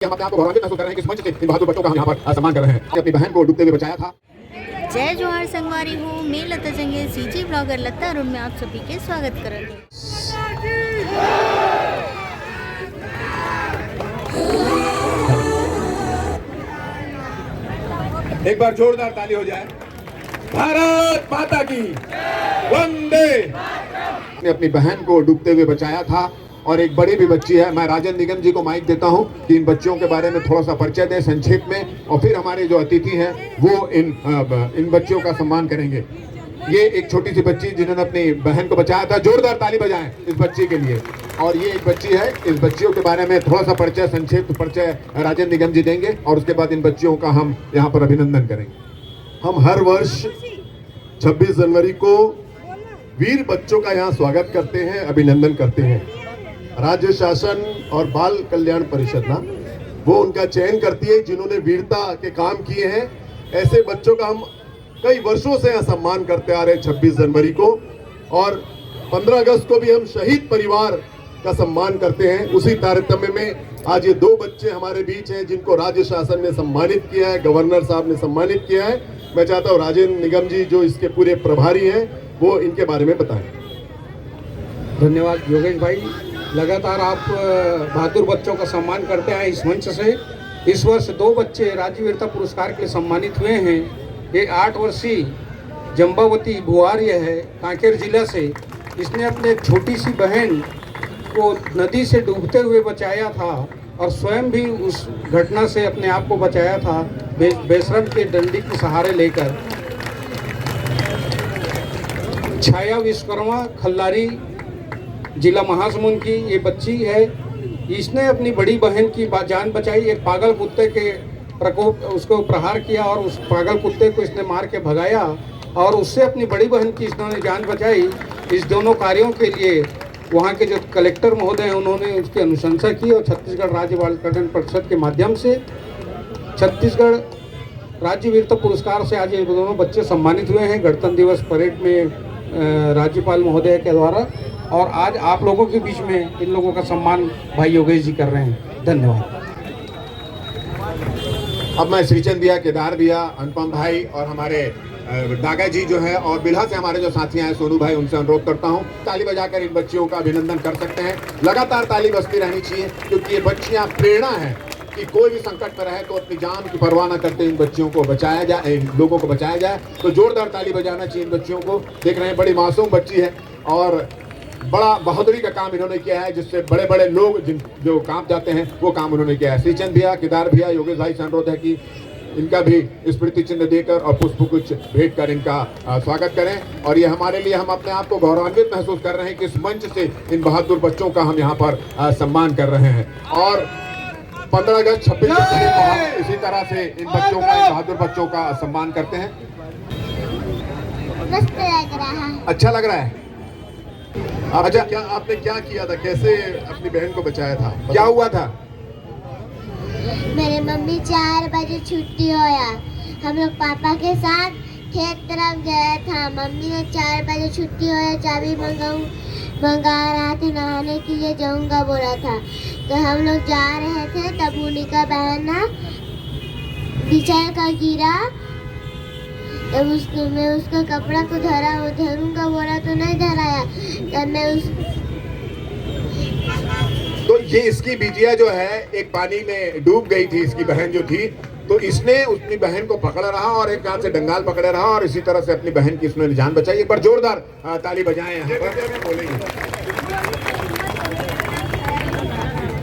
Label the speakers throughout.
Speaker 1: हम अपने आप को गौरवान्वित महसूस कर रहे हैं कि इस मंच से इन बहादुर बच्चों का हम यहाँ पर सम्मान कर रहे हैं। अपनी बहन को डूबते हुए बचाया था।
Speaker 2: जय जोहार संगवारी हूँ, मैं लता जंगे सीजी ब्लॉगर लता अरुण में आप सभी के स्वागत कर रही हूँ।
Speaker 1: एक बार जोरदार ताली हो जाए। भारत माता की वंदे। अपनी बहन को डूबते हुए बचाया था और एक बड़ी भी बच्ची है। मैं राजन निगम जी को माइक देता हूं कि इन बच्चियों के बारे में थोड़ा सा परिचय दें संक्षेप में, और फिर हमारे जो अतिथि हैं वो इन बच्चियों का सम्मान करेंगे। ये एक छोटी सी बच्ची जिन्होंने अपनी बहन को बचाया था, जोरदार ताली बजाएं इस बच्ची के लिए। और ये एक बच्ची है, इस बच्चियों के बारे में थोड़ा सा परिचय, संक्षिप्त परिचय राजन निगम जी देंगे और उसके बाद इन बच्चियों का हम यहाँ पर अभिनंदन करेंगे।
Speaker 3: हम हर वर्ष 26 जनवरी को वीर बच्चों का यहाँ स्वागत करते हैं, अभिनंदन करते हैं। राज्य शासन और बाल कल्याण परिषद ना वो उनका चयन करती है जिन्होंने वीरता के काम किए हैं। ऐसे बच्चों का हम कई वर्षों से यहाँ सम्मान करते आ रहे हैं 26 जनवरी को, और 15 अगस्त को भी हम शहीद परिवार का सम्मान करते हैं। उसी तारतम्य में आज ये दो बच्चे हमारे बीच हैं जिनको राज्य शासन ने सम्मानित किया है, गवर्नर साहब ने सम्मानित किया है। मैं चाहता हूँ राजन निगम जी जो इसके पूरे प्रभारी हैं वो इनके बारे में बताएं।
Speaker 4: धन्यवाद योगेश भाई। लगातार आप बहादुर बच्चों का सम्मान करते हैं इस मंच से। इस वर्ष दो बच्चे राज्य वीरता पुरस्कार के लिए सम्मानित हुए हैं। एक 8 वर्षीय जंबावती बुआर्य है कांकेर जिला से। इसने अपने छोटी सी बहन को नदी से डूबते हुए बचाया था और स्वयं भी उस घटना से अपने आप को बचाया था बेशरम के डंडी के सहारे लेकर। छाया विश्वकर्मा खल्लारी जिला महासमुंद की ये बच्ची है। इसने अपनी बड़ी बहन की जान बचाई। एक पागल कुत्ते के प्रकोप उसको प्रहार किया और उस पागल कुत्ते को इसने मार के भगाया और उससे अपनी बड़ी बहन की इसने जान बचाई। इस दोनों कार्यों के लिए वहाँ के जो कलेक्टर महोदय हैं उन्होंने उसकी अनुशंसा की और छत्तीसगढ़ राज्य बाल कल्याण परिषद के माध्यम से छत्तीसगढ़ राज्य वीरता पुरस्कार से आज ये दोनों बच्चे सम्मानित हुए हैं गणतंत्र दिवस परेड में राज्यपाल महोदय के द्वारा। और आज आप लोगों के बीच में इन लोगों का सम्मान भाई योगेश जी कर रहे हैं। धन्यवाद।
Speaker 1: अब मैं श्रीचंद भैया, केदार भैया, अनुपम भाई और हमारे दागा जी जो है और बिल्हा से हमारे जो साथी हैं सोनू भाई, उनसे अनुरोध करता हूं ताली बजाकर इन बच्चियों का अभिनंदन कर सकते हैं। लगातार ताली बजती रहनी चाहिए क्योंकि ये बच्चियां प्रेरणा है कि कोई भी संकट में रहे तो अपनी जान की परवाह न करते इन बच्चियों को बचाया जाए, इन लोगों को बचाया जाए। तो जोरदार ताली बजाना चाहिए इन बच्चियों को। देख रहे हैं बड़ी मासूम बच्ची है और बड़ा बहादुरी का काम इन्होंने किया है जिससे बड़े बड़े लोग जो काम जाते हैं वो काम उन्होंने किया है। श्रीचंद भैया, केदार भैया, योगेश भाई से अनुरोध है कि इनका भी स्मृति चिन्ह देकर और पुष्प कुछ भेंट कर इनका स्वागत करें। और ये हमारे लिए, हम अपने आप को गौरवान्वित महसूस कर रहे हैं कि इस मंच से इन बहादुर बच्चों का हम यहाँ पर सम्मान कर रहे हैं। और 15 अगस्त 26 जनवरी को हम इसी तरह से इन बच्चों का, इन बहादुर बच्चों का सम्मान करते हैं।
Speaker 5: मस्त लग रहा है।
Speaker 1: अच्छा लग रहा है।
Speaker 3: अच्छा, क्या आपने क्या किया था, कैसे अपनी बहन को बचाया था,
Speaker 1: क्या हुआ था?
Speaker 5: मेरे मम्मी 4 बजे छुट्टी होया, हम लोग पापा के साथ खेत तरफ गया था। मम्मी ने 4 बजे छुट्टी होया, चाबी मंगा रहा था, नहाने के लिए जाऊंगा बोला था। तो हम लोग जा रहे थे तब उन्हीं का बहन ना बिछाया का गिरा। तब मैं उसका कपड़ा को धरूंगा बोला तो नहीं धराया। तब मैं
Speaker 1: तो ये इसकी बिटिया जो है एक पानी में डूब गई थी, इसकी बहन जो थी, तो इसने अपनी बहन को पकड़ा रहा और एक हाथ से डंगाल पकड़े रहा और इसी तरह से अपनी बहन की इसने जान बचाई। एक बार जोरदार ताली बजाएं यहाँ पर। बोलेंगे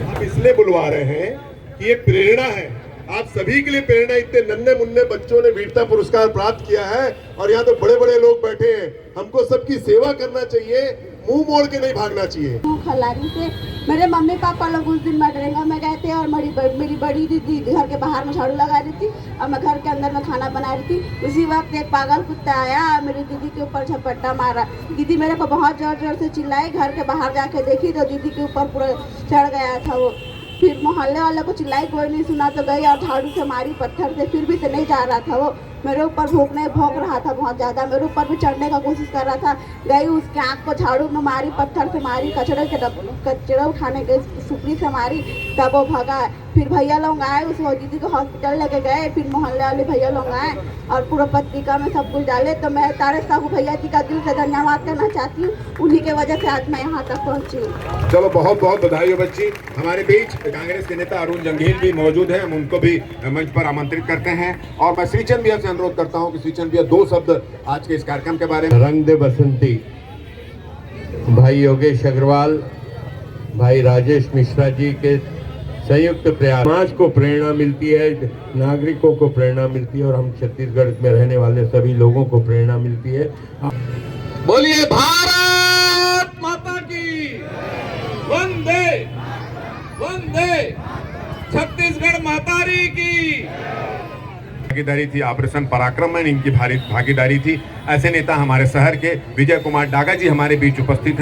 Speaker 3: हम इसलिए बुलवा रहे हैं कि ये प्रेरणा है, आप सभी के लिए प्रेरणा। इतने नन्हे मुन्ने बच्चों ने वीरता पुरस्कार प्राप्त किया है और यहाँ तो बड़े बड़े लोग बैठे हैं। हमको सबकी सेवा करना चाहिए, मुंह मोड़ के नहीं भागना चाहिए।
Speaker 6: खल्लारी से मेरे मम्मी पापा लोग उस दिन मडरेगा में गए थे और मेरी बड़ी दीदी घर के बाहर में झाड़ू लगा रही थी और मैं घर के अंदर में खाना बना रही थी। उसी वक्त एक पागल कुत्ता आया और मेरी दीदी के ऊपर झपट्टा मारा। दीदी मेरे को बहुत जोर जोर से चिल्लाई। घर के बाहर जाके देखी तो दीदी के ऊपर पूरा चढ़ गया था वो। फिर मोहल्ले वाले को चिल्लाई, कोई नहीं सुना तो गई और झाड़ू से मारी पत्थर से, फिर भी तो नहीं जा रहा था वो। मेरे ऊपर भौंक रहा था बहुत ज़्यादा, मेरे ऊपर भी चढ़ने का कोशिश कर रहा था। गई उसके आँख को झाड़ू में मारी, पत्थर से मारी, कचड़ा उठाने के सुपड़ी से मारी, तब वो भगा। फिर भैया लोग आए, उस दीदी को हॉस्पिटल लेके गए, फिर मोहल्ले वाले भैया लोग आए और पूरा पत्रिका में सब कुछ डाले। तो मैं तारे साहू भैया जी का दिल से धन्यवाद करना चाहती हूँ, उन्हीं के वजह से आज मैं यहाँ तक पहुँची हूँ।
Speaker 1: चलो बहुत बहुत बधाई हो बच्ची। हमारे बीच कांग्रेस के नेता अरुण जंगील भी मौजूद हैं, हम उनको भी मंच पर आमंत्रित करते हैं। और मैं श्रीचंद भैया से अनुरोध करता हूं कि श्रीचंद भैया 2 शब्द आज के इस कार्यक्रम के बारे में।
Speaker 7: रंग दे बसंती, भाई योगेश अग्रवाल, भाई राजेश मिश्रा जी के संयुक्त प्रयास समाज को प्रेरणा मिलती है, नागरिकों को प्रेरणा मिलती है और हम छत्तीसगढ़ में रहने वाले सभी लोगों को प्रेरणा मिलती है।
Speaker 4: बोलिए भारत माता की, वंदे वंदे, छत्तीसगढ़ मातारी की।
Speaker 1: भागीदारी थी, ऑपरेशन पराक्रम में इनकी भारी भागीदारी थी। ऐसे नेता हमारे शहर के विजय कुमार डागा जी हमारे बीच उपस्थित हैं।